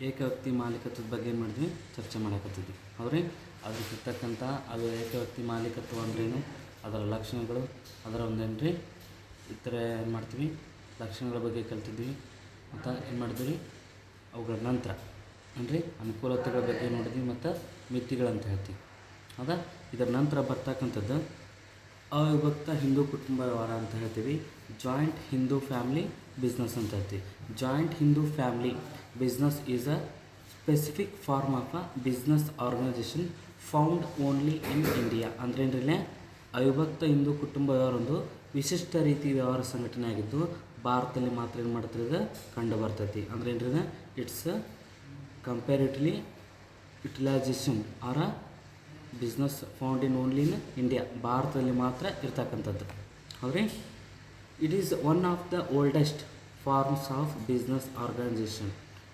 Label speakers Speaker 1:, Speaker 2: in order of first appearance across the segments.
Speaker 1: ಏಕವ್ಯಕ್ತಿ ಮಾಲೀಕತ್ವದ ಬಗ್ಗೆ ಏನು ಮಾಡಿದ್ವಿ, ಚರ್ಚೆ ಮಾಡಕತ್ತಿದ್ವಿ ಅವ್ರಿ. ಅದಕ್ಕಿರ್ತಕ್ಕಂಥ ಅದು ಏಕವ್ಯಕ್ತಿ ಮಾಲೀಕತ್ವ ಅಂದ್ರೇನು, ಅದರ ಲಕ್ಷಣಗಳು, ಅದರ ಒಂದೇನು ರೀ ಈ ಥರ ಏನು ಮಾಡ್ತೀವಿ, ಲಕ್ಷಣಗಳ ಬಗ್ಗೆ ಕಲ್ತಿದ್ವಿ. ಮತ್ತು ಏನು ಮಾಡಿದ್ವಿ, ಅವುಗಳ ನಂತರ ಅಂದರೆ ಅನುಕೂಲತೆಗಳ ಬಗ್ಗೆ ನೋಡಿದ್ವಿ ಮತ್ತು ಮಿತಿಗಳಂತ ಹೇಳ್ತೀವಿ. ಹೌದಾ. ಇದರ ನಂತರ ಬರ್ತಕ್ಕಂಥದ್ದು ಅವಿಭಕ್ತ ಹಿಂದೂ ಕುಟುಂಬ ವ್ಯವಹಾರ ಅಂತ ಹೇಳ್ತೀವಿ. ಜಾಯಿಂಟ್ ಹಿಂದೂ ಫ್ಯಾಮಿಲಿ ಬಿಸ್ನೆಸ್ ಅಂತ ಹೇಳ್ತೀವಿ. Joint Hindu family business is a specific form of a business organization found only in India. ಅಂದರೆ ಏನ್ರಿ, ಅವಿಭಕ್ತ ಹಿಂದೂ ಕುಟುಂಬ ವ್ಯವಹಾರ ಒಂದು ವಿಶಿಷ್ಟ ರೀತಿ ವ್ಯವಹಾರ ಸಂಘಟನೆ ಆಗಿದ್ದು ಭಾರತದಲ್ಲಿ ಮಾತ್ರ ಏನು ಮಾಡ್ತಾರೆ, ಇದು ಕಂಡು ಬರ್ತೈತಿ. ಅಂದರೆ ಏನ್ರಿ, it's comparatively utilization or a business found in only in India. ಭಾರತದಲ್ಲಿ ಮಾತ್ರ ಇರ್ತಕ್ಕಂಥದ್ದು ಹೌದ್ರಿ. It is one of the oldest forms of business organization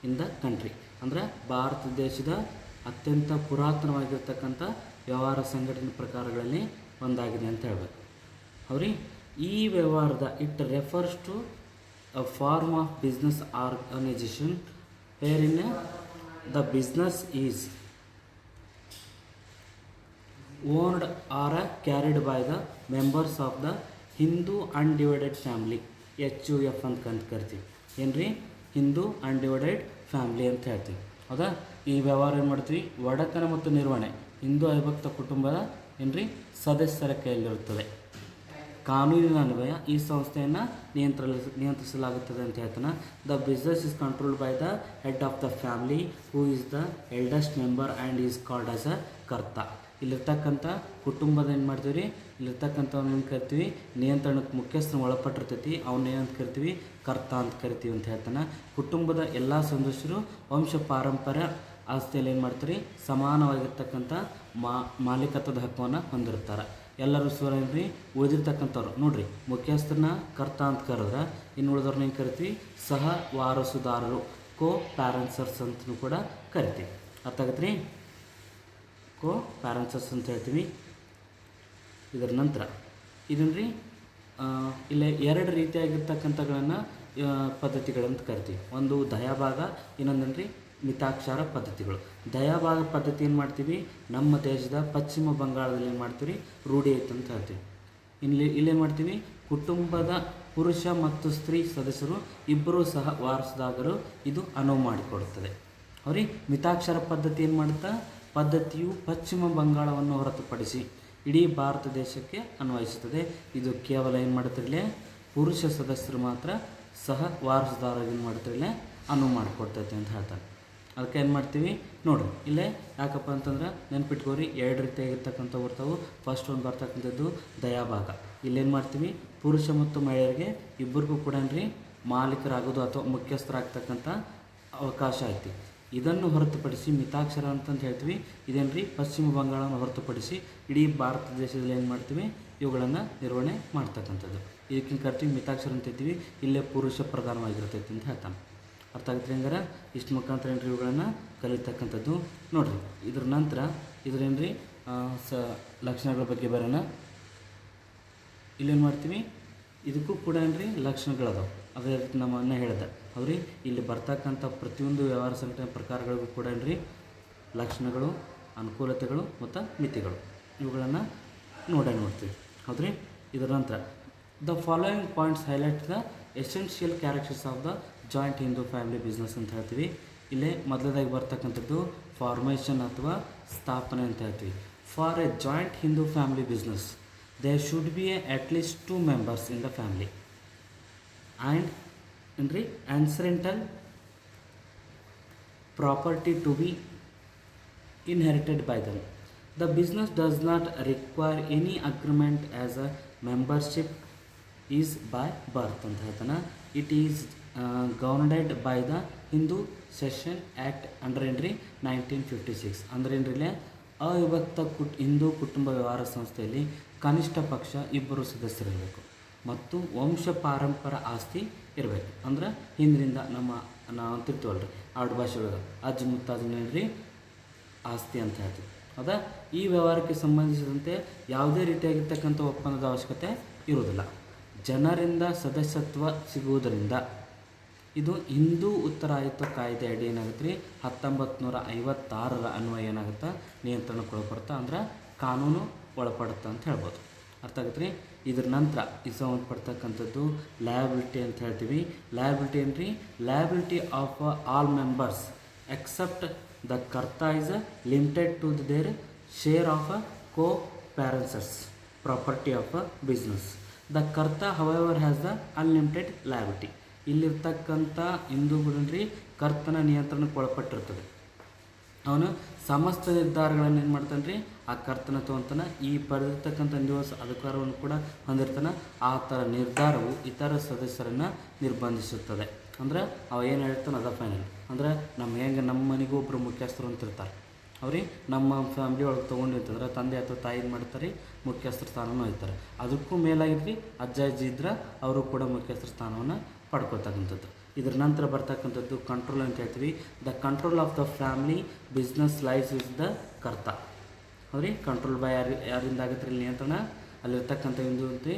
Speaker 1: in the country. ಅಂದರೆ ಭಾರತ ದೇಶದ ಅತ್ಯಂತ ಪುರಾತನವಾಗಿರ್ತಕ್ಕಂಥ ವ್ಯವಹಾರ ಸಂಘಟನೆ ಪ್ರಕಾರಗಳಲ್ಲಿ ಒಂದಾಗಿದೆ ಅಂತ ಹೇಳ್ಬೇಕು ಹೌದ್ರಿ. ಈ ವ್ಯವಹಾರದ it refers to a form of business organization where in the business is owned or carried by the members of the Hindu undivided family, HUF ಅಂತ ಕರಿತೀವಿ. ಏನು ರೀ, ಹಿಂದೂ ಅನ್ಡಿವೈಡೆಡ್ ಫ್ಯಾಮ್ಲಿ ಅಂತ ಹೇಳ್ತೀವಿ. ಹೌದಾ. ಈ ವ್ಯವಹಾರ ಏನು ಮಾಡ್ತೀವಿ, ಒಡೆತನ ಮತ್ತು ನಿರ್ವಹಣೆ ಹಿಂದೂ ಅವಿಭಕ್ತ ಕುಟುಂಬದ ಏನು ರೀ ಸದಸ್ಯರ ಕೈಯಲ್ಲಿರುತ್ತದೆ. ಕಾನೂನಿನ ಅನ್ವಯ ಈ ಸಂಸ್ಥೆಯನ್ನು ನಿಯಂತ್ರಿಸಲಾಗುತ್ತದೆ ಅಂತ ಹೇಳ್ತಾನೆ. The business is controlled by the head of the family who is the eldest member and is called as a ಕರ್ತ. ಇಲ್ಲಿರ್ತಕ್ಕಂಥ ಕುಟುಂಬದ ಏನು ಮಾಡ್ತೀವಿ ರೀ, ಇಲ್ಲಿರ್ತಕ್ಕಂಥವ್ನ ಏನು ಕರಿತೀವಿ, ನಿಯಂತ್ರಣಕ್ಕೆ ಮುಖ್ಯಸ್ಥನ ಒಳಪಟ್ಟಿರ್ತೈತಿ, ಅವನ್ನ ಏನಂತ ಕರಿತೀವಿ, ಕರ್ತ ಅಂತ ಕರಿತೀವಿ ಅಂತ ಹೇಳ್ತಾನೆ. ಕುಟುಂಬದ ಎಲ್ಲ ಸದಸ್ಯರು ವಂಶ ಪಾರಂಪರ್ಯ ಆಸ್ತಿಯಲ್ಲಿ ಏನು ಮಾಡ್ತಾರೆ, ಸಮಾನವಾಗಿರ್ತಕ್ಕಂಥ ಮಾಲೀಕತ್ವದ ಹಕ್ಕನ್ನು ಹೊಂದಿರ್ತಾರೆ. ಎಲ್ಲರೂ ಏನು ರೀ, ಉಳಿದಿರ್ತಕ್ಕಂಥವ್ರು ನೋಡಿರಿ, ಮುಖ್ಯಸ್ಥರನ್ನ ಕರ್ತ ಅಂತ ಕರೆದ್ರೆ ಇನ್ನು ಉಳಿದವ್ರನ್ನ ಏನು ಕರಿತೀವಿ, ಸಹ ವಾರಸುದಾರರು, ಕೋ ಪ್ಯಾರೆನ್ಸರ್ಸ್ ಅಂತಲೂ ಕೂಡ ಕರಿತೀವಿ. ಅರ್ಥ ಆಗತ್ತೆ ರೀ, ಕೋ ಪ್ಯಾರೆನ್ಸರ್ಸ್ ಅಂತ ಹೇಳ್ತೀವಿ. ಇದರ ನಂತರ ಇದನ್ನು ರೀ ಇಲ್ಲೇ ಎರಡು ರೀತಿಯಾಗಿರ್ತಕ್ಕಂಥಗಳನ್ನು ಪದ್ಧತಿಗಳಂತ ಕರಿತೀವಿ. ಒಂದು ದಯಾಭಾಗ, ಇನ್ನೊಂದನ್ನು ರೀ ಮಿತಾಕ್ಷರ ಪದ್ಧತಿಗಳು. ದಯಾಭಾಗ ಪದ್ಧತಿ ಏನು ಮಾಡ್ತೀವಿ, ನಮ್ಮ ದೇಶದ ಪಶ್ಚಿಮ ಬಂಗಾಳದಲ್ಲಿ ಏನು ಮಾಡ್ತೀವಿ, ರೂಢಿ ಐತೆ ಅಂತ ಹೇಳ್ತೀವಿ. ಇಲ್ಲೇನು ಮಾಡ್ತೀವಿ, ಕುಟುಂಬದ ಪುರುಷ ಮತ್ತು ಸ್ತ್ರೀ ಸದಸ್ಯರು ಇಬ್ಬರೂ ಸಹ ವಾರಸುದಾರರು ಇದು ಅನುವು ಮಾಡಿಕೊಡುತ್ತದೆ. ಅವ್ರಿ ಮಿತಾಕ್ಷರ ಪದ್ಧತಿ ಏನು ಮಾಡುತ್ತಾ, ಪದ್ಧತಿಯು ಪಶ್ಚಿಮ ಬಂಗಾಳವನ್ನು ಹೊರತುಪಡಿಸಿ ಇಡೀ ಭಾರತ ದೇಶಕ್ಕೆ ಅನ್ವಯಿಸುತ್ತದೆ. ಇದು ಕೇವಲ ಏನು ಮಾಡುತ್ತಿರಲಿ, ಪುರುಷ ಸದಸ್ಯರು ಮಾತ್ರ ಸಹ ವಾರಸುದಾರರಿಗೆ ಏನು ಮಾಡ್ತಿರಲಿ, ಅನುವು ಮಾಡಿಕೊಡ್ತೈತೆ ಅಂತ ಹೇಳ್ತಾರೆ. ಅದಕ್ಕೆ ಏನು ಮಾಡ್ತೀವಿ ನೋಡಿರಿ, ಇಲ್ಲೇ ಯಾಕಪ್ಪ ಅಂತಂದ್ರೆ ನೆನ್ಪಿಟ್ಕೋರಿ, ಎರಡು ರೀತಿಯಾಗಿರ್ತಕ್ಕಂಥ ಬರ್ತಾವೆ. ಫಸ್ಟ್ ಒಂದು ಬರ್ತಕ್ಕಂಥದ್ದು ದಯಾಭಾಗ. ಇಲ್ಲೇನು ಮಾಡ್ತೀವಿ, ಪುರುಷ ಮತ್ತು ಮಹಿಳೆಯರಿಗೆ ಇಬ್ಬರಿಗೂ ಕೂಡ ಏನ್ರಿ ಮಾಲೀಕರಾಗೋದು ಅಥವಾ ಮುಖ್ಯಸ್ಥರಾಗ್ತಕ್ಕಂಥ ಅವಕಾಶ ಐತಿ. ಇದನ್ನು ಹೊರತುಪಡಿಸಿ ಮಿತಾಕ್ಷರ ಅಂತಂದು ಹೇಳ್ತೀವಿ. ಇದೇನು ರೀ ಪಶ್ಚಿಮ ಬಂಗಾಳವನ್ನು ಹೊರತುಪಡಿಸಿ ಇಡೀ ಭಾರತ ದೇಶದಲ್ಲಿ ಏನು ಮಾಡ್ತೀವಿ, ಇವುಗಳನ್ನು ನಿರ್ವಹಣೆ ಮಾಡ್ತಕ್ಕಂಥದ್ದು. ಇದಕ್ಕಿಂತ ಕರ್ತೀವಿ ಮಿತಾಕ್ಷರ ಅಂತ ಹೇಳ್ತೀವಿ. ಇಲ್ಲೇ ಪುರುಷ ಪ್ರಧಾನವಾಗಿರ್ತೈತಿ ಅಂತ ಹೇಳ್ತಾನೆ. ಅರ್ಥ ಆಗುತ್ತೆ ಹೆಂಗಾರ, ಇಷ್ಟು ಮುಖಾಂತರ ಏನ್ರಿ ಇವುಗಳನ್ನು ಕಲಿತಕ್ಕಂಥದ್ದು ನೋಡಿರಿ. ಇದ್ರ ನಂತರ ಇದ್ರೇನು ರೀ ಲಕ್ಷಣಗಳ ಬಗ್ಗೆ ಬರೋಣ. ಇಲ್ಲೇನು ಮಾಡ್ತೀವಿ, ಇದಕ್ಕೂ ಕೂಡ ಏನ್ರಿ ಲಕ್ಷಣಗಳದಾವೆ. ಅದೇ ರೀತಿ ನಮ್ಮ ಅಣ್ಣ ಹೇಳಿದೆ ಅವ್ರಿ, ಇಲ್ಲಿ ಬರ್ತಕ್ಕಂಥ ಪ್ರತಿಯೊಂದು ವ್ಯವಹಾರ ಸಂಘಟನೆ ಪ್ರಕಾರಗಳಿಗೂ ಕೂಡ ಏನ್ರಿ ಲಕ್ಷಣಗಳು, ಅನುಕೂಲತೆಗಳು ಮತ್ತು ಮಿತಿಗಳು ಇವುಗಳನ್ನು ನೋಡ್ತೀವಿ ಹೌದ್ರಿ. ಇದರ ನಂತರ the following points highlight the essential characters of the joint Hindu family business ಅಂತ ಹೇಳ್ತೀವಿ. ಇಲ್ಲೇ ಮೊದಲದಾಗಿ ಬರ್ತಕ್ಕಂಥದ್ದು ಫಾರ್ಮೇಷನ್ ಅಥವಾ ಸ್ಥಾಪನೆ ಅಂತ ಹೇಳ್ತೀವಿ. For A joint Hindu family business there should be at least 2 members in the family and ancestral property to be inherited by them. The business does not require any agreement as a membership is by birth ಅಂತ ಹೇಳ್ತಾನೆ. It is governed by the Hindu Cession Act under 1956. ಅಂದರೆ ಏನ್ರಿ, ಅವಿಭಕ್ತ ಹಿಂದೂ ಕುಟುಂಬ ವ್ಯವಹಾರ ಸಂಸ್ಥೆಯಲ್ಲಿ ಕನಿಷ್ಠ ಪಕ್ಷ ಇಬ್ಬರು ಸದಸ್ಯರಿರಬೇಕು ಮತ್ತು ವಂಶ ಪಾರಂಪರ ಆಸ್ತಿ ಇರಬೇಕು. ಅಂದ್ರೆ ಹಿಂದಿನಿಂದ ನಾವು ಅಂತಿರ್ತೀವಲ್ರಿ ಆಡು ಭಾಷೆ ಒಳಗೆ ಅಜ್ಜ ಮುತ್ತಾಜನೇನ್ರಿ ಆಸ್ತಿ ಅಂತ ಹೇಳ್ತೀವಿ. ಹೌದಾ. ಈ ವ್ಯವಹಾರಕ್ಕೆ ಸಂಬಂಧಿಸಿದಂತೆ ಯಾವುದೇ ರೀತಿಯಾಗಿರ್ತಕ್ಕಂಥ ಒಪ್ಪಂದದ ಅವಶ್ಯಕತೆ ಇರುವುದಿಲ್ಲ. ಜನರಿಂದ ಸದಸ್ಯತ್ವ ಸಿಗುವುದರಿಂದ ಇದು ಹಿಂದೂ ಉತ್ತರಾಯುಕ್ತ ಕಾಯ್ದೆ ಅಡಿ ಏನಾಗುತ್ತೆ ರೀ 1956 ಅನ್ವಯ ಏನಾಗುತ್ತೆ ನಿಯಂತ್ರಣಕ್ಕೆ ಒಳಪಡುತ್ತಾ ಅಂದ್ರೆ ಕಾನೂನು ಒಳಪಡುತ್ತೆ ಅಂತ ಹೇಳ್ಬೋದು. ಅರ್ಥ ಆಗುತ್ತೆ ರೀ. ಇದ್ರ ನಂತರ ಇದು ಸಂಬಂಧಪಡ್ತಕ್ಕಂಥದ್ದು ಲಯಬಿಲಿಟಿ ಅಂತ ಹೇಳ್ತೀವಿ. ಲಯಬಿಲಿಟಿ ಏನು ರೀ? Liability of all members except the karta is limited to their share of coparceners property of business. The karta however has the unlimited liability. ಇಲ್ಲಿರ್ತಕ್ಕಂಥ ಹಿಂದೂಗಳನ್ರಿ ಕರ್ತನ ನಿಯಂತ್ರಣಕ್ಕೆ ಒಳಪಟ್ಟಿರ್ತದೆ. ಅವನು ಸಮಸ್ತ ನಿರ್ಧಾರಗಳನ್ನು ಏನು ಮಾಡ್ತಾನೆ ರೀ? ಆ ಕರ್ತನ ತೊಗೊತಾನೆ. ಈ ಪಡೆದಿರ್ತಕ್ಕಂಥ ದಿವಸ ಅಧಿಕಾರವನ್ನು ಕೂಡ ಹೊಂದಿರ್ತಾನೆ. ಆ ಥರ ನಿರ್ಧಾರವು ಇತರ ಸದಸ್ಯರನ್ನು ನಿರ್ಬಂಧಿಸುತ್ತದೆ. ಅಂದ್ರೆ ಅವ ಏನು ಹೇಳ್ತಾನೆ ಅದ ಫೈನಲ್. ಅಂದ್ರೆ ನಮ್ಮ ಮನೆಗೂ ಒಬ್ಬರು ಮುಖ್ಯಸ್ಥರು ಅಂತಿರ್ತಾರೆ. ಅವ್ರಿಗೆ ನಮ್ಮ ಫ್ಯಾಮಿಲಿ ಒಳಗೆ ತೊಗೊಂಡಿರ್ತಂದ್ರೆ ತಂದೆ ಅಥವಾ ತಾಯಿ ಏನು ಮಾಡ್ತಾರೆ? ಮುಖ್ಯಸ್ಥರ ಸ್ಥಾನವನ್ನು ಹೋಗ್ತಾರೆ. ಅದಕ್ಕೂ ಮೇಲಾಗಿದ್ರಿ ಅಜ್ಜ ಅಜ್ಜಿ ಇದ್ರೆ ಅವರು ಕೂಡ ಮುಖ್ಯಸ್ಥರ ಸ್ಥಾನವನ್ನು ಪಡ್ಕೊಳ್ತಕ್ಕಂಥದ್ದು. ಇದರ ನಂತರ ಬರ್ತಕ್ಕಂಥದ್ದು ಕಂಟ್ರೋಲ್ ಅಂತ ಹೇಳ್ತೀವಿ. The control of the family business life is the ಕರ್ತ. ಅವ್ರಿಗೆ ಕಂಟ್ರೋಲ್ ಬೈ ಯಾರಿಂದ ಆಗುತ್ತೆ ಇಲ್ಲಿ ನಿಯಂತ್ರಣ? ಅಲ್ಲಿರ್ತಕ್ಕಂಥ ಒಂದು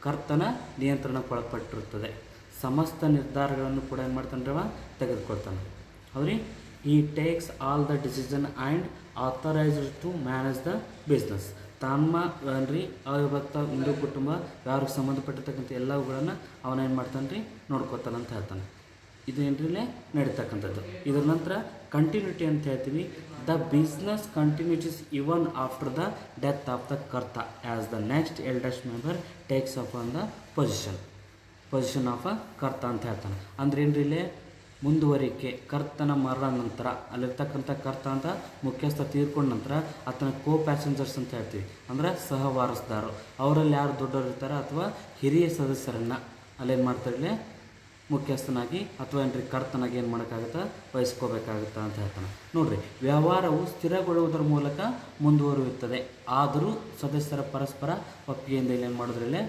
Speaker 1: ಕರ್ತನ ನಿಯಂತ್ರಣಕ್ಕೆ ಒಳಪಟ್ಟಿರುತ್ತದೆ. ಸಮಸ್ತ ನಿರ್ಧಾರಗಳನ್ನು ಕೂಡ ಏನು ಮಾಡ್ತಾನೆ ಅವ ತೆಗೆದುಕೊಳ್ತಾನೆ. ಅವ್ರಿಗೆ ಈ takes all the decision and authorised to manage the business. ತಮ್ಮ ಏನ್ರಿ ಅವಿಭಕ್ತ ಹಿಂದೂ ಕುಟುಂಬ ಯಾರಿಗೆ ಸಂಬಂಧಪಟ್ಟಿರ್ತಕ್ಕಂಥ ಎಲ್ಲವುಗಳನ್ನು ಅವನೇನು ಮಾಡ್ತಾನೆ ರೀ? ನೋಡ್ಕೋತಾನೆ ಅಂತ ಹೇಳ್ತಾನೆ. ಇದು ಏನ್ರಿಲೇ ನಡೀತಕ್ಕಂಥದ್ದು. ಇದರ ನಂತರ ಕಂಟಿನ್ಯೂಟಿ ಅಂತ ಹೇಳ್ತೀವಿ. The business continuities even after the death of the karta as the next eldest member takes up on the position of a karta ಅಂತ ಹೇಳ್ತಾನೆ. ಅಂದ್ರೆ ಏನ್ರಿಲೇ ಮುಂದುವರಿಕೆ ಕರ್ತನ ಮರಣ ನಂತರ ಅಲ್ಲಿರ್ತಕ್ಕಂಥ ಕರ್ತ ಅಂತ ಮುಖ್ಯಸ್ಥ ತೀರ್ಕೊಂಡ ನಂತರ ಆತನ ಕೋ ಪ್ಯಾಸೆಂಜರ್ಸ್ ಅಂತ ಹೇಳ್ತೀವಿ. ಅಂದರೆ ಸಹವಾರಸ್ದಾರರು, ಅವರಲ್ಲಿ ಯಾರು ದೊಡ್ಡವರು ಇರ್ತಾರೆ ಅಥವಾ ಹಿರಿಯ ಸದಸ್ಯರನ್ನು ಅಲ್ಲೇನು ಮಾಡ್ತಾರಿಲ್ಲ ಮುಖ್ಯಸ್ಥನಾಗಿ ಅಥವಾ ಏನ್ರಿ ಕರ್ತನಾಗಿ ಏನು ಮಾಡೋಕ್ಕಾಗುತ್ತಾ ವಹಿಸ್ಕೋಬೇಕಾಗುತ್ತಾ ಅಂತ ಹೇಳ್ತಾನೆ. ನೋಡಿರಿ, ವ್ಯವಹಾರವು ಸ್ಥಿರಗೊಳ್ಳುವುದರ ಮೂಲಕ ಮುಂದುವರಿಯುತ್ತದೆ. ಆದರೂ ಸದಸ್ಯರ ಪರಸ್ಪರ ಒಪ್ಪಿಗೆಯಿಂದ ಇಲ್ಲೇನು ಮಾಡೋದ್ರಲ್ಲೇ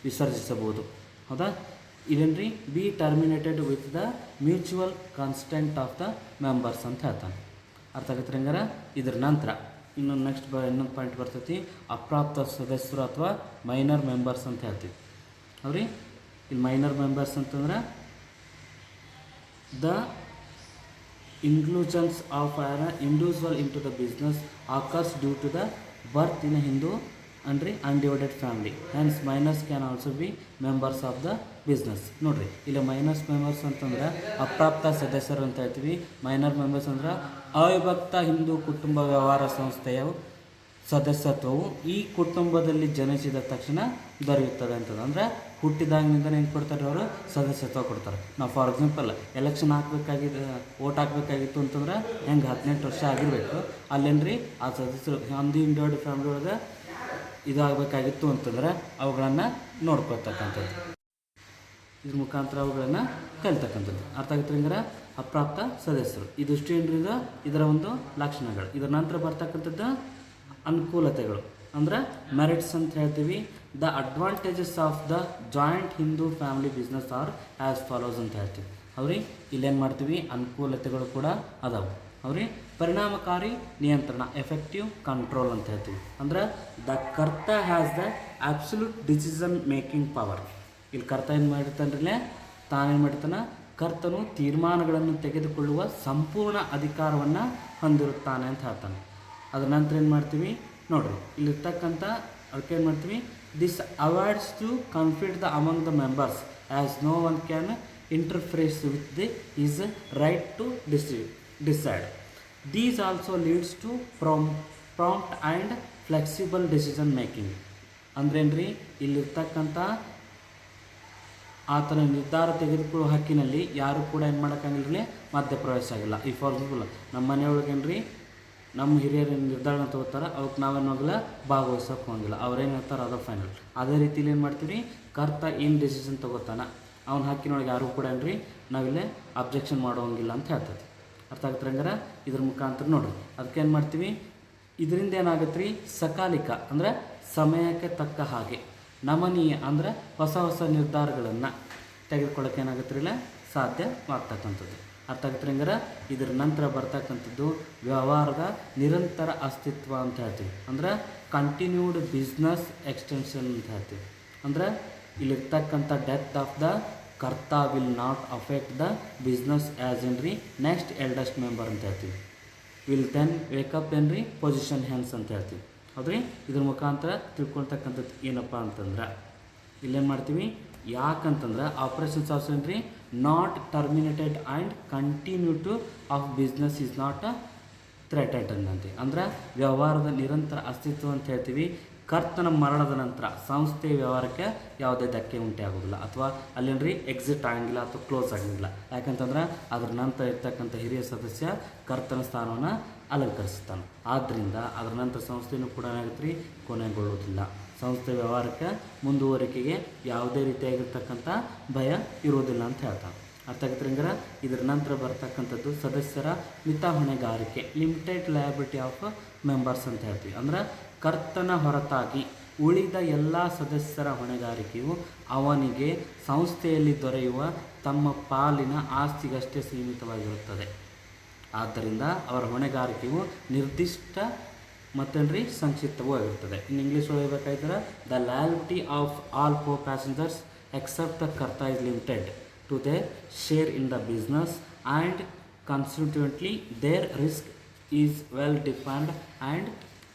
Speaker 1: ವಿಸರ್ಜಿಸಬಹುದು. ಹೌದಾ? ಇದೇನ್ರಿ be terminated with the mutual consent of the members ಅಂತ ಹೇಳ್ತಾನೆ. ಅರ್ಥ ಆಗತ್ತೆ ಹಂಗಾರ. ಇದ್ರ ನಂತರ ಇನ್ನೊಂದು ಇನ್ನೊಂದು ಪಾಯಿಂಟ್ ಬರ್ತೈತಿ, ಅಪ್ರಾಪ್ತ ಸದಸ್ಯರು ಅಥವಾ ಮೈನರ್ ಮೆಂಬರ್ಸ್ ಅಂತ ಹೇಳ್ತೀವಿ. ಅವ್ರಿ ಇಲ್ಲಿ ಮೈನರ್ ಮೆಂಬರ್ಸ್ ಅಂತಂದ್ರೆ the inclusions of an individual into the business occurs due to the birth in Hindu ಅಂಡ್ರಿ undivided family. Hence minors can also be members of the business. ನೋಡಿರಿ, ಇಲ್ಲಿ ಮೈನರ್ಸ್ ಮೆಂಬರ್ಸ್ ಅಂತಂದ್ರೆ ಅಪ್ರಾಪ್ತ ಸದಸ್ಯರು ಅಂತ ಹೇಳ್ತೀವಿ. ಮೈನರ್ ಮೆಂಬರ್ಸ್ ಅಂದ್ರೆ ಅವಿಭಕ್ತ ಹಿಂದೂ ಕುಟುಂಬ ವ್ಯವಹಾರ ಸಂಸ್ಥೆಯ ಸದಸ್ಯತ್ವವು ಈ ಕುಟುಂಬದಲ್ಲಿ ಜನಿಸಿದ ತಕ್ಷಣ ದೊರೆಯುತ್ತದೆ ಅಂತದ. ಅಂದರೆ ಹುಟ್ಟಿದಾಗಿನಿಂದ ಏನು ಕೊಡ್ತಾರೆ? ಅವರು ಸದಸ್ಯತ್ವ ಕೊಡ್ತಾರೆ. ನಾವು ಫಾರ್ ಎಕ್ಸಾಂಪಲ್ ಎಲೆಕ್ಷನ್ ಓಟ್ ಹಾಕಬೇಕಾಗಿತ್ತು ಅಂತಂದ್ರೆ ಹೆಂಗೆ 18 ವರ್ಷ ಆಗಿರಬೇಕು. ಅಲ್ಲೇನ್ರಿ ಆ ಸದಸ್ಯರು ಹಿಂದೂ ಇಂಡಿವಿಡ್ ಫ್ಯಾಮಿಲಿ ಒಳಗೆ ಇದಾಗಬೇಕಾಗಿತ್ತು ಅಂತಂದ್ರೆ ಅವುಗಳನ್ನು ನೋಡ್ಕೊಳ್ತಕ್ಕಂಥದ್ದು, ಇದ್ರ ಮುಖಾಂತರ ಅವುಗಳನ್ನು ಕಲಿತಕ್ಕಂಥದ್ದು. ಅರ್ಥ ಆಗುತ್ತೆ ಹಂಗಾರೆ. ಅಪ್ರಾಪ್ತ ಸದಸ್ಯರು ಇದಿಷ್ಟು ಏನ್ರಿ ಇದರ ಒಂದು ಲಕ್ಷಣಗಳು. ಇದರ ನಂತರ ಬರ್ತಕ್ಕಂಥದ್ದು ಅನುಕೂಲತೆಗಳು ಅಂದರೆ ಮೆರಿಟ್ಸ್ ಅಂತ ಹೇಳ್ತೀವಿ. The advantages of the joint Hindu family business or as follows ಅಂತ ಹೇಳ್ತೀವಿ. ಅವ್ರಿಗೆ ಇಲ್ಲೇನು ಮಾಡ್ತೀವಿ? ಅನುಕೂಲತೆಗಳು ಕೂಡ ಅದಾವೆ. ಅವ್ರಿಗೆ ಪರಿಣಾಮಕಾರಿ ನಿಯಂತ್ರಣ ಎಫೆಕ್ಟಿವ್ ಕಂಟ್ರೋಲ್ ಅಂತ ಹೇಳ್ತೀವಿ. ಅಂದ್ರೆ ದ ಕರ್ತ has the absolute decision making power. ಇಲ್ಲಿ ಕರ್ತ ಏನು ಮಾಡಿರ್ತಾನ್ರಲ್ಲೇ ತಾನೇನು ಮಾಡ್ತಾನೆ? ಕರ್ತನು ತೀರ್ಮಾನಗಳನ್ನು ತೆಗೆದುಕೊಳ್ಳುವ ಸಂಪೂರ್ಣ ಅಧಿಕಾರವನ್ನು ಹೊಂದಿರುತ್ತಾನೆ ಅಂತ ಹೇಳ್ತಾನೆ. ಅದ್ರ ನಂತರ ಏನು ಮಾಡ್ತೀವಿ? ನೋಡಿರಿ, ಇಲ್ಲಿರ್ತಕ್ಕಂಥ ಅದಕ್ಕೆ ಏನು ಮಾಡ್ತೀವಿ? This avoids to conflict the among the members as no one can interface with the is right to decide. These also leads to prompt and flexible decision making. ಅಂದ್ರೇನ್ರಿ, ಇಲ್ಲಿರ್ತಕ್ಕಂಥ ಆತನ ನಿರ್ಧಾರ ತೆಗೆದುಕೊಳ್ಳುವ ಹಕ್ಕಿನಲ್ಲಿ ಯಾರು ಕೂಡ ಏನು ಮಾಡೋಕ್ಕಾಗಿಲ್ಲ, ಮಧ್ಯಪ್ರವೇಶ ಆಗಿಲ್ಲ. ಈ ಫಾರ್ ಎಕ್ಸಾಂಪಲ್ ನಮ್ಮ ಮನೆಯೊಳಗೇನ್ರಿ ನಮ್ಮ ಹಿರಿಯರು ನಿರ್ಧಾರ ತಗೋತಾರೆ, ಅವಕ್ಕೆ ನಾವೇನಾಗಲ್ಲ ಭಾಗವಹಿಸೋಕೆ ಹೋಗಿಲ್ಲ. ಅವ್ರೇನು ಹೇಳ್ತಾರೆ ಅದು ಫೈನಲ್. ಅದೇ ರೀತಿಲಿ ಏನು ಮಾಡ್ತೀವಿ? ಕರ್ತ ಏನು ಡಿಸಿಷನ್ ತಗೋತಾನೆ ಅವ್ನ ಹಕ್ಕಿನೊಳಗೆ ಯಾರು ಕೂಡ ಏನ್ರಿ ನಾವಿಲ್ಲೇ ಅಬ್ಜೆಕ್ಷನ್ ಮಾಡೋಂಗಿಲ್ಲ ಅಂತ ಹೇಳ್ತದೆ. ಅರ್ಥ ಆಗುತ್ತೆ ಹಂಗಾರೆ. ಇದ್ರ ಮುಖಾಂತರ ನೋಡಿರಿ ಅದಕ್ಕೆ ಏನು ಮಾಡ್ತೀವಿ? ಇದರಿಂದ ಏನಾಗುತ್ತೆ ರೀ? ಸಕಾಲಿಕ ಅಂದರೆ ಸಮಯಕ್ಕೆ ತಕ್ಕ ಹಾಗೆ, ನಮನೀಯ ಅಂದರೆ ಹೊಸ ಹೊಸ ನಿರ್ಧಾರಗಳನ್ನು ತೆಗೆದುಕೊಳ್ಳೋಕೆ ಏನಾಗುತ್ತೆ ರೀ ಸಾಧ್ಯವಾಗ್ತಕ್ಕಂಥದ್ದು. ಅರ್ಥ ಆಗುತ್ತೆ ಹಂಗಾರೆ. ಇದ್ರ ನಂತರ ಬರ್ತಕ್ಕಂಥದ್ದು ವ್ಯವಹಾರದ ನಿರಂತರ ಅಸ್ತಿತ್ವ ಅಂತ ಹೇಳ್ತೀವಿ. ಅಂದ್ರೆ ಕಂಟಿನ್ಯೂಡ್ ಬಿಸ್ನೆಸ್ ಎಕ್ಸ್ಟೆನ್ಷನ್ ಅಂತ ಹೇಳ್ತೀವಿ. ಅಂದರೆ ಇಲ್ಲಿರ್ತಕ್ಕಂಥ ಡೆತ್ ಆಫ್ ದ ಕರ್ತ will not affect the business as in ರೀ ನೆಕ್ಸ್ಟ್ ಎಲ್ಡೆಸ್ಟ್ ಮೆಂಬರ್ ಅಂತ ಹೇಳ್ತೀವಿ. ವಿಲ್ ದೆನ್ ವೇಕಪ್ ಎನ್ ರೀ ಪೊಸಿಷನ್ ಹೆನ್ಸ್ ಅಂತ ಹೇಳ್ತೀವಿ. ಹೌದ್ರಿ, ಇದ್ರ ಮುಖಾಂತರ ತಿಳ್ಕೊಳ್ತಕ್ಕಂಥದ್ದು ಏನಪ್ಪ ಅಂತಂದ್ರೆ ಇಲ್ಲೇನು ಮಾಡ್ತೀವಿ, ಯಾಕಂತಂದ್ರೆ ಆಪ್ರೇಷನ್ಸ್ ಆಫ್ ಏನ್ ರೀ not terminated and continue to of business is not threatened ಅಂತೀವಿ. ಅಂದ್ರೆ ವ್ಯವಹಾರದ ನಿರಂತರ ಅಸ್ತಿತ್ವ ಅಂತ ಹೇಳ್ತೀವಿ. ಕರ್ತನ ಮರಣದ ನಂತರ ಸಂಸ್ಥೆಯ ವ್ಯವಹಾರಕ್ಕೆ ಯಾವುದೇ ಧಕ್ಕೆ ಉಂಟೆ ಆಗೋದಿಲ್ಲ, ಅಥವಾ ಅಲ್ಲೇನ್ರಿ ಎಕ್ಸಿಟ್ ಆಗಂಗಿಲ್ಲ ಅಥವಾ ಕ್ಲೋಸ್ ಆಗಂಗಿಲ್ಲ. ಯಾಕಂತಂದ್ರೆ ಅದ್ರ ನಂತರ ಇರ್ತಕ್ಕಂಥ ಹಿರಿಯ ಸದಸ್ಯ ಕರ್ತನ ಸ್ಥಾನವನ್ನು ಅಲಂಕರಿಸ್ತಾನೆ. ಆದ್ದರಿಂದ ಅದರ ನಂತರ ಸಂಸ್ಥೆಯೂ ಕೂಡ ಏನಾಗುತ್ತೆ ರೀ ಕೊನೆಗೊಳ್ಳುವುದಿಲ್ಲ. ಸಂಸ್ಥೆ ವ್ಯವಹಾರಕ್ಕೆ ಮುಂದುವರಿಕೆಗೆ ಯಾವುದೇ ರೀತಿಯಾಗಿರ್ತಕ್ಕಂಥ ಭಯ ಇರುವುದಿಲ್ಲ ಅಂತ ಹೇಳ್ತಾನೆ. ಅರ್ಥ ಆಗತ್ತೆ ರಂಗರ. ಇದರ ನಂತರ ಬರ್ತಕ್ಕಂಥದ್ದು ಸದಸ್ಯರ ಮಿತ ಹೊಣೆಗಾರಿಕೆ, ಲಿಮಿಟೆಡ್ ಲಯಬಿಲಿಟಿ ಆಫ್ ಮೆಂಬರ್ಸ್ ಅಂತ ಹೇಳ್ತೀವಿ. ಅಂದ್ರೆ ಕರ್ತನ ಹೊರತಾಗಿ ಉಳಿದ ಎಲ್ಲ ಸದಸ್ಯರ ಹೊಣೆಗಾರಿಕೆಯು ಅವನಿಗೆ ಸಂಸ್ಥೆಯಲ್ಲಿ ದೊರೆಯುವ ತಮ್ಮ ಪಾಲಿನ ಆಸ್ತಿಗಷ್ಟೇ ಸೀಮಿತವಾಗಿರುತ್ತದೆ. ಆದ್ದರಿಂದ ಅವರ ಹೊಣೆಗಾರಿಕೆಯು ನಿರ್ದಿಷ್ಟ ಮತ್ತೇನ್ರಿ ಸಂಕ್ಷಿಪ್ತವೂ ಆಗಿರುತ್ತದೆ. ಇನ್ನು ಇಂಗ್ಲೀಷ್ ಒಳಗೆ ಬೇಕಾಯ್ತಾರೆ, the liability of all coparceners except the karta is limited to their share in the business and consequently their risk is well defined and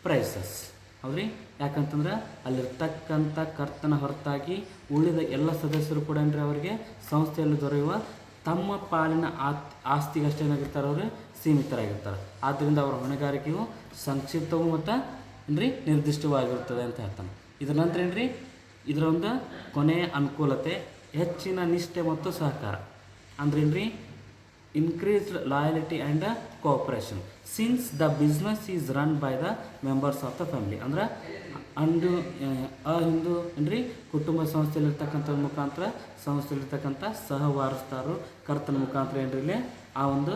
Speaker 1: precise. ಹೌದ್ರಿ, ಯಾಕಂತಂದ್ರೆ ಅಲ್ಲಿರ್ತಕ್ಕಂಥ ಕರ್ತನ ಹೊರತಾಗಿ ಉಳಿದ ಎಲ್ಲ ಸದಸ್ಯರು ಕೂಡ ಏನ್ರಿ ಅವರಿಗೆ ಸಂಸ್ಥೆಯಲ್ಲಿ ದೊರೆಯುವ ತಮ್ಮ ಪಾಲಿನ ಆಸ್ತಿಗಷ್ಟೇ ಏನಾಗಿರ್ತಾರೆ, ಅವರು ಸೀಮಿತರಾಗಿರ್ತಾರೆ. ಆದ್ದರಿಂದ ಅವರ ಹೊಣೆಗಾರಿಕೆಯು ಸಂಕ್ಷಿಪ್ತವೂ ಮತ್ತು ಏನ್ರಿ ನಿರ್ದಿಷ್ಟವಾಗಿರುತ್ತದೆ ಅಂತ ಹೇಳ್ತಾನೆ. ಇದರ ನಂತರ ಏನ್ರಿ ಇದರ ಒಂದು ಕೊನೆಯ ಅನುಕೂಲತೆ ಹೆಚ್ಚಿನ ನಿಷ್ಠೆ ಮತ್ತು ಸಹಕಾರ. ಅಂದ್ರೆ ಏನ್ರಿ increased loyalty and cooperation since the business is run by the members of the family. ಅಂದ್ರೆ ಹಿಂದೂ ಏನ್ರಿ ಕುಟುಂಬ ಸಂಸ್ಥೆಯಲ್ಲಿರ್ತಕ್ಕಂಥ ಮುಖಾಂತರ ಸಂಸ್ಥೆಯಲ್ಲಿರ್ತಕ್ಕಂಥ ಸಹವಾರಸ್ಥರು ಕರ್ತನ ಮುಖಾಂತರ ಏನ್ರಿ ಇಲ್ಲಿ ಆ ಒಂದು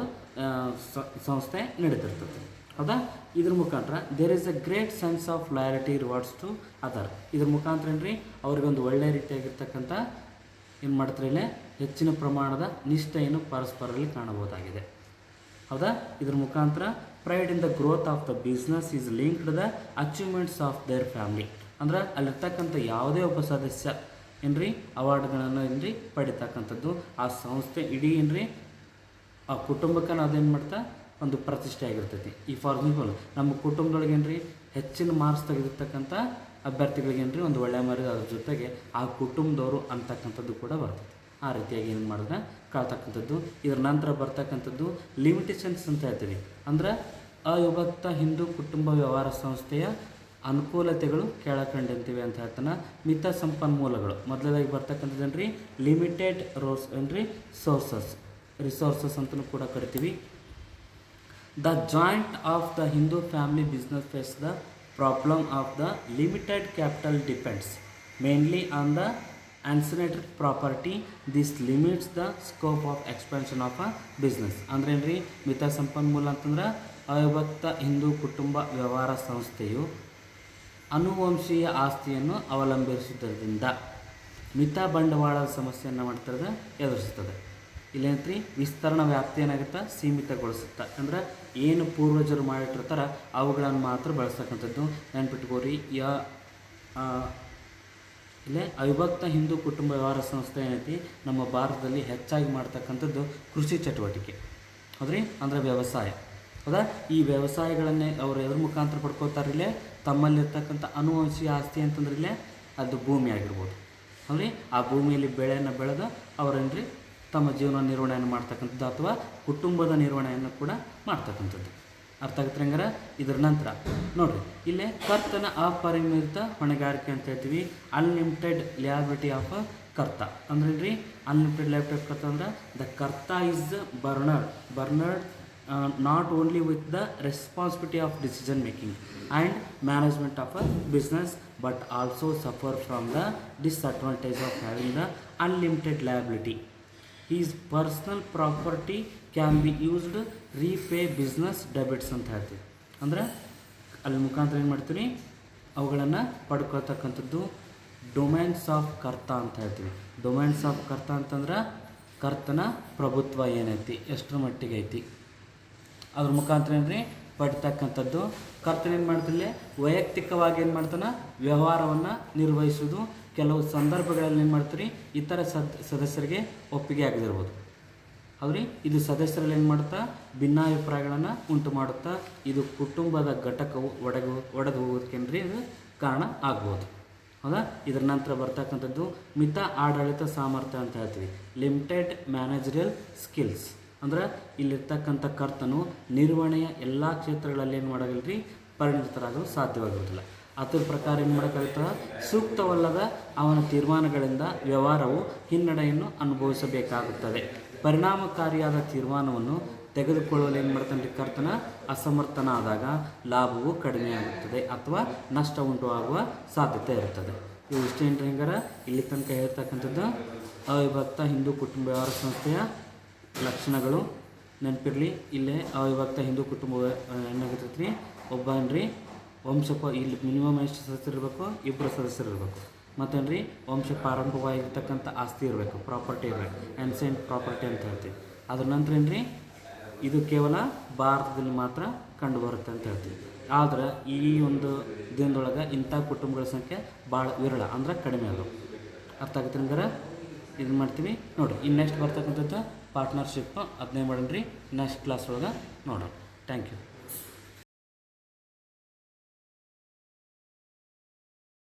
Speaker 1: ಸಂಸ್ಥೆ ನಡೀತಿರ್ತದೆ. ಹೌದಾ, ಇದ್ರ ಮುಖಾಂತರ there is a great sense of loyalty rewards to other. ಇದ್ರ ಮುಖಾಂತರ ಏನ್ರಿ ಅವ್ರಿಗೊಂದು ಒಳ್ಳೆಯ ರೀತಿಯಾಗಿರ್ತಕ್ಕಂಥ ಏನು ಮಾಡ್ತಾರೆ ಇಲ್ಲೇ ಹೆಚ್ಚಿನ ಪ್ರಮಾಣದ ನಿಷ್ಠೆಯನ್ನು ಪರಸ್ಪರಲ್ಲಿ ಕಾಣಬಹುದಾಗಿದೆ. ಹೌದಾ, ಇದ್ರ ಮುಖಾಂತರ pride in the growth of the business is linked the achievements of their family. ಅಂದ್ರೆ ಅಲ್ಲಿರ್ತಕ್ಕಂಥ ಯಾವುದೇ ಒಬ್ಬ ಸದಸ್ಯ ಏನ್ರಿ ಅವಾರ್ಡ್ಗಳನ್ನು ಏನ್ರಿ ಪಡಿತಕ್ಕಂಥದ್ದು ಆ ಸಂಸ್ಥೆ ಇಡೀ ಏನ್ರಿ ಆ ಕುಟುಂಬಕ್ಕೆ ಅದೇನು ಮಾಡ್ತಾ ಒಂದು ಪ್ರತಿಷ್ಠೆ ಆಗಿರ್ತೈತಿ. ಈ ಫಾರ್ ಎಕ್ಸಾಂಪಲ್ ನಮ್ಮ ಕುಟುಂಬದೊಳಗೆ ಏನ್ರಿ ಹೆಚ್ಚಿನ ಮಾರ್ಕ್ಸ್ ತೆಗೆದಿರ್ತಕ್ಕಂಥ ಅಭ್ಯರ್ಥಿಗಳಿಗೆ ಏನ್ರಿ ಒಂದು ಒಳ್ಳೆಯ ಮರ್ಯಾದೆ, ಅದ್ರ ಜೊತೆಗೆ ಆ ಕುಟುಂಬದವರು ಅಂತಕ್ಕಂಥದ್ದು ಕೂಡ ಬರ್ತದೆ. ಆ ರೀತಿಯಾಗಿ ಏನು ಮಾಡಿದ್ರೆ ಕಾಳ್ತಕ್ಕಂಥದ್ದು. ಇದರ ನಂತರ ಬರ್ತಕ್ಕಂಥದ್ದು ಲಿಮಿಟೇಷನ್ಸ್ ಅಂತ ಹೇಳ್ತೀವಿ. ಅಂದ್ರೆ ಅವಿಭಕ್ತ ಹಿಂದೂ ಕುಟುಂಬ ವ್ಯವಹಾರ ಸಂಸ್ಥೆಯ ಅನುಕೂಲತೆಗಳು ಕೆಳಕಂಡಂತಿವೆ ಅಂತ ಹೇಳ್ತಾನೆ. ಮಿತ ಸಂಪನ್ಮೂಲಗಳು ಮೊದಲದಾಗಿ ಬರ್ತಕ್ಕಂಥದ್ದು ಏನ್ರಿ ಲಿಮಿಟೆಡ್ ರಿಸೋರ್ಸಸ್ ಅಂತಲೂ ಕೂಡ ಕರಿತೀವಿ. The joint of the Hindu family business face the problem of the limited capital depends mainly on the ancillary property. This limits the scope of expansion of a business. ಅಂದ್ರೆ ಏನ್ರಿ ಮಿತ ಸಂಪನ್ಮೂಲ ಅಂತಂದ್ರೆ ಅವಿಭಕ್ತ ಹಿಂದೂ ಕುಟುಂಬ ವ್ಯವಹಾರ ಸಂಸ್ಥೆಯು ಅನುವಂಶೀಯ ಆಸ್ತಿಯನ್ನು ಅವಲಂಬಿಸುವುದರಿಂದ ಮಿತ ಬಂಡವಾಳದ ಸಮಸ್ಯೆಯನ್ನು ಮಾಡ್ತದೆ ಎದುರಿಸುತ್ತದೆ. ಇಲ್ಲೇನ್ರಿ ವಿಸ್ತರಣಾ ವ್ಯಾಪ್ತಿ ಏನಾಗುತ್ತೆ ಸೀಮಿತಗೊಳಿಸುತ್ತೆ. ಅಂದ್ರೆ ಏನು ಪೂರ್ವಜರು ಮಾಡಿಟ್ಟಿರ್ತಾರೆ ಅವುಗಳನ್ನು ಮಾತ್ರ ಬಳಸ್ತಕ್ಕಂಥದ್ದು. ನೆನ್ಪಿಟ್ಕೋರಿ. ಇಲ್ಲೇ ಅವಿಭಕ್ತ ಹಿಂದೂ ಕುಟುಂಬ ವ್ಯವಹಾರ ಸಂಸ್ಥೆ ಏನೈತಿ ನಮ್ಮ ಭಾರತದಲ್ಲಿ ಹೆಚ್ಚಾಗಿ ಮಾಡ್ತಕ್ಕಂಥದ್ದು ಕೃಷಿ ಚಟುವಟಿಕೆ. ಹೌದ್ರಿ, ಅಂದರೆ ವ್ಯವಸಾಯ. ಹೌದಾ, ಈ ವ್ಯವಸಾಯಗಳನ್ನೇ ಅವರು ಎದ್ರ ಮುಖಾಂತರ ಪಡ್ಕೋತಾರೆ ಇಲ್ಲೇ ತಮ್ಮಲ್ಲಿರ್ತಕ್ಕಂಥ ಅನುವಂಶೀಯ ಆಸ್ತಿ ಅಂತಂದ್ರೆ ಇಲ್ಲೇ ಅದು ಭೂಮಿ ಆಗಿರ್ಬೋದು. ಹೌದ್ರಿ, ಆ ಭೂಮಿಯಲ್ಲಿ ಬೆಳೆಯನ್ನು ಬೆಳೆದು ಅವರೇನ್ರಿ ತಮ್ಮ ಜೀವನ ನಿರ್ವಹಣೆಯನ್ನು ಮಾಡ್ತಕ್ಕಂಥದ್ದು ಅಥವಾ ಕುಟುಂಬದ ನಿರ್ವಹಣೆಯನ್ನು ಕೂಡ ಮಾಡ್ತಕ್ಕಂಥದ್ದು. ಅರ್ಥ ಆಗುತ್ತೆ ಹಂಗಾರೆ. ಇದರ ನಂತರ ನೋಡಿರಿ ಇಲ್ಲೇ ಕರ್ತನ ಅಪರಿಮಿತ ಹೊಣೆಗಾರಿಕೆ ಅಂತ ಹೇಳ್ತೀವಿ. ಅನ್ಲಿಮಿಟೆಡ್ ಲಿಯಾಬಿಲಿಟಿ ಆಫ್ ಕರ್ತ ಅಂದ್ರೆ ರೀ ಅನ್ಲಿಮಿಟೆಡ್ ಲಿಯಾಬಿಲಿಟಿ ಆಫ್ ಕರ್ತ ಅಂದ್ರೆ the karta is burdened not only with the responsibility of decision making and management of a business but also suffer from the disadvantage of having the unlimited liability. Is personal property can be used repay business debts ಅಂತ ಹೇಳ್ತೀವಿ. ಅಂದ್ರೆ ಅಲ್ಲಿ ಮುಖಾಂತರ ಏನು ಮಾಡ್ತೀವಿ ಅವುಗಳನ್ನು ಪಡ್ಕೊಳ್ತಕ್ಕಂಥದ್ದು domains of ಕರ್ತ ಅಂತ ಹೇಳ್ತೀವಿ. ಡೊಮೈನ್ಸ್ ಆಫ್ ಕರ್ತ ಅಂತಂದ್ರೆ ಕರ್ತನ ಪ್ರಭುತ್ವ ಏನೈತಿ ಎಷ್ಟರ ಮಟ್ಟಿಗೆ ಐತಿ ಅದ್ರ ಮುಖಾಂತರ ಏನ್ರಿ ಪಡ್ತಕ್ಕಂಥದ್ದು. ಕರ್ತನ ಏನು ಮಾಡ್ತಿಲ್ಲ ವೈಯಕ್ತಿಕವಾಗಿ ಏನು ಮಾಡ್ತಾನೆ ವ್ಯವಹಾರವನ್ನು ನಿರ್ವಹಿಸೋದು ಕೆಲವು ಸಂದರ್ಭಗಳಲ್ಲಿ ಏನು ಮಾಡ್ತೀರಿ ಇತರ ಸದಸ್ಯರಿಗೆ ಒಪ್ಪಿಗೆ ಆಗದಿರ್ಬೋದು. ಹೌದ್ರಿ, ಇದು ಸದಸ್ಯರಲ್ಲಿ ಏನು ಮಾಡುತ್ತಾ ಭಿನ್ನಾಭಿಪ್ರಾಯಗಳನ್ನು ಉಂಟು ಮಾಡುತ್ತಾ ಇದು ಕುಟುಂಬದ ಘಟಕವು ಒಡೆದು ಹೋಗೋದಕ್ಕೇನ್ರಿ ಇದು ಕಾರಣ ಆಗ್ಬೋದು. ಹೌದಾ. ಇದರ ನಂತರ ಬರ್ತಕ್ಕಂಥದ್ದು ಮಿತ ಆಡಳಿತ ಸಾಮರ್ಥ್ಯ ಅಂತ ಹೇಳ್ತೀವಿ. ಲಿಮಿಟೆಡ್ ಮ್ಯಾನೇಜರಿಯಲ್ ಸ್ಕಿಲ್ಸ್ ಅಂದ್ರೆ ಇಲ್ಲಿರ್ತಕ್ಕಂಥ ಕರ್ತನು ನಿರ್ವಹಣೆಯ ಎಲ್ಲ ಕ್ಷೇತ್ರಗಳಲ್ಲಿ ಏನು ಮಾಡೋದಿಲ್ಲ ಪರಿಣಿತರಾಗಲು ಸಾಧ್ಯವಾಗಿರುವುದಿಲ್ಲ. ಅದ್ರ ಪ್ರಕಾರ ಏನು ಮಾಡೋಕ್ಕಾಗುತ್ತಾ ಸೂಕ್ತವಲ್ಲದ ಅವನ ತೀರ್ಮಾನಗಳಿಂದ ವ್ಯವಹಾರವು ಹಿನ್ನಡೆಯನ್ನು ಅನುಭವಿಸಬೇಕಾಗುತ್ತದೆ. ಪರಿಣಾಮಕಾರಿಯಾದ ತೀರ್ಮಾನವನ್ನು ತೆಗೆದುಕೊಳ್ಳಲು ಏನು ಮಾಡ್ತಾನೆ ಕರ್ತನ ಅಸಮರ್ಥನಾದಾಗ ಲಾಭವು ಕಡಿಮೆಯಾಗುತ್ತದೆ ಅಥವಾ ನಷ್ಟ ಉಂಟುವಾಗುವ ಸಾಧ್ಯತೆ ಇರುತ್ತದೆ. ಇವು ಇಷ್ಟೇನು ಹೆಂಗಾರ ಇಲ್ಲಿ ತನಕ ಹೇಳ್ತಕ್ಕಂಥದ್ದು ಅವಿಭಕ್ತ ಹಿಂದೂ ಕುಟುಂಬ ವ್ಯವಹಾರ ಸಂಸ್ಥೆಯ ಲಕ್ಷಣಗಳು. ನೆನಪಿರಲಿ, ಇಲ್ಲೇ ಅವಿಭಕ್ತ ಹಿಂದೂ ಕುಟುಂಬ ಏನಾಗಿರ್ತೈತೆ ರೀ, ಒಬ್ಬ ಏನ್ರಿ ಇಲ್ಲಿ ಮಿನಿಮಮ್ ಎಷ್ಟು ಸದಸ್ಯರು ಇರಬೇಕು, ಇಬ್ಬರು ಸದಸ್ಯರು ಇರಬೇಕು. ಮತ್ತೇನು ರೀ ವಂಶ ಪಾರಂಪರಿಕವಾಗಿರ್ತಕ್ಕಂಥ ಆಸ್ತಿ ಇರಬೇಕು, ಪ್ರಾಪರ್ಟಿ ಇರಬೇಕು, ಆನ್ಸೆಂಟ್ ಪ್ರಾಪರ್ಟಿ ಅಂತ ಹೇಳ್ತೀವಿ. ಅದ್ರ ನಂತರ ಏನು ರೀ ಇದು ಕೇವಲ ಭಾರತದಲ್ಲಿ ಮಾತ್ರ ಕಂಡುಬರುತ್ತೆ ಅಂತ ಹೇಳ್ತೀವಿ. ಆದರೆ ಈ ಒಂದು ದಿನದೊಳಗೆ ಇಂಥ ಕುಟುಂಬಗಳ ಸಂಖ್ಯೆ ಭಾಳ ವಿರಳ ಅಂದ್ರೆ ಕಡಿಮೆ ಅದು. ಅರ್ಥ ಆಗುತ್ತೆ ಹಂಗಾರೆ ಇದು ಮಾಡ್ತೀವಿ ನೋಡಿರಿ. ಇನ್ನು ನೆಕ್ಸ್ಟ್ ಬರ್ತಕ್ಕಂಥದ್ದು ಪಾರ್ಟ್ನರ್ಶಿಪ್ ಅದನ್ನೇ ಮಾಡೋಣ ರೀ ನೆಕ್ಸ್ಟ್ ಕ್ಲಾಸ್ ಒಳಗೆ ನೋಡೋಣ. Thank you.